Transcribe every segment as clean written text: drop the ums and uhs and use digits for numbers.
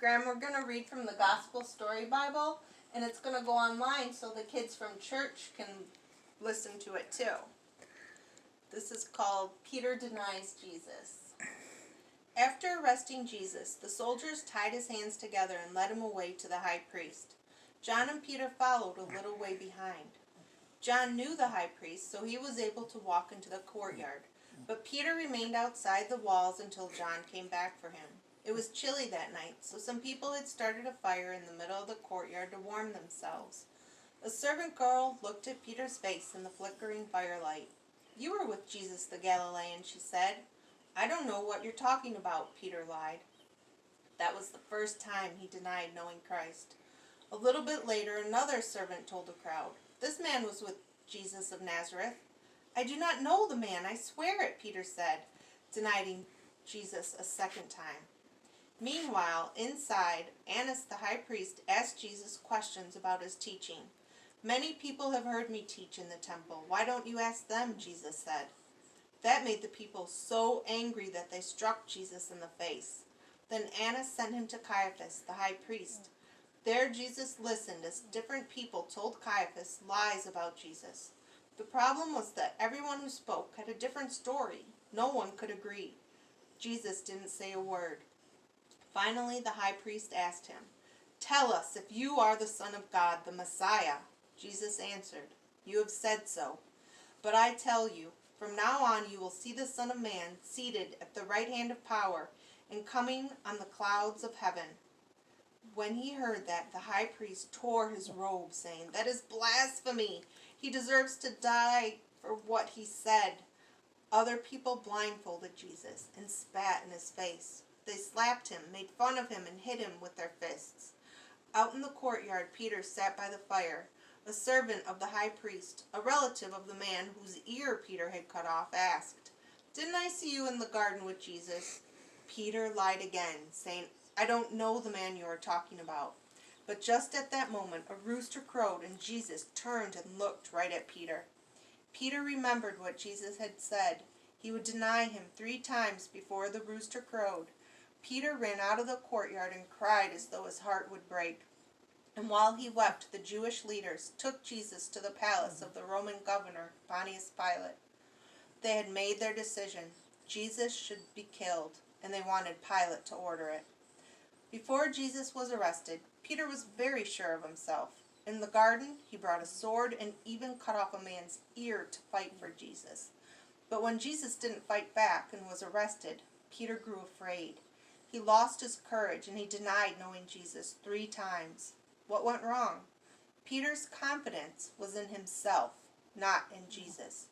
Graham, we're going to read from the Gospel Story Bible, and it's going to go online so the kids from church can listen to it too. This is called Peter Denies Jesus. After arresting Jesus, the soldiers tied his hands together and led him away to the high priest. John and Peter followed a little way behind. John knew the high priest, so he was able to walk into the courtyard, but Peter remained outside the walls until John came back for him. It was chilly that night, so some people had started a fire in the middle of the courtyard to warm themselves. A servant girl looked at Peter's face in the flickering firelight. "You were with Jesus the Galilean," she said. "I don't know what you're talking about," Peter lied. That was the first time he denied knowing Christ. A little bit later, another servant told the crowd, "This man was with Jesus of Nazareth." "I do not know the man, I swear it," Peter said, denying Jesus a second time. Meanwhile, inside, Annas the high priest asked Jesus questions about his teaching. "Many people have heard me teach in the temple. Why don't you ask them?" Jesus said. That made the people so angry that they struck Jesus in the face. Then Annas sent him to Caiaphas, the high priest. There Jesus listened as different people told Caiaphas lies about Jesus. The problem was that everyone who spoke had a different story. No one could agree. Jesus didn't say a word. Finally, the high priest asked him, "Tell us if you are the Son of God, the Messiah." Jesus answered, "You have said so. But I tell you, from now on you will see the Son of Man seated at the right hand of power and coming on the clouds of heaven." When he heard that, the high priest tore his robe, saying, "That is blasphemy. He deserves to die for what he said." Other people blindfolded Jesus and spat in his face. They slapped him, made fun of him, and hit him with their fists. Out in the courtyard, Peter sat by the fire. A servant of the high priest, a relative of the man whose ear Peter had cut off, asked, "Didn't I see you in the garden with Jesus?" Peter lied again, saying, "I don't know the man you are talking about." But just at that moment, a rooster crowed, and Jesus turned and looked right at Peter. Peter remembered what Jesus had said. He would deny him 3 times before the rooster crowed. Peter ran out of the courtyard and cried as though his heart would break. And while he wept, the Jewish leaders took Jesus to the palace of the Roman governor, Pontius Pilate. They had made their decision. Jesus should be killed, and they wanted Pilate to order it. Before Jesus was arrested, Peter was very sure of himself. In the garden, he brought a sword and even cut off a man's ear to fight for Jesus. But when Jesus didn't fight back and was arrested, Peter grew afraid. He lost his courage and he denied knowing Jesus 3 times. What went wrong? Peter's confidence was in himself, not in Jesus.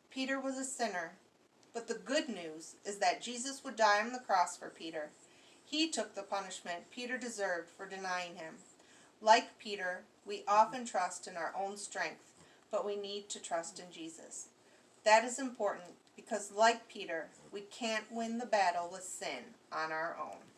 Peter was a sinner, but the good news is that Jesus would die on the cross for Peter. He took the punishment Peter deserved for denying him. Like Peter, we often trust in our own strength, but we need to trust in Jesus. That is important because, like Peter, we can't win the battle with sin on our own.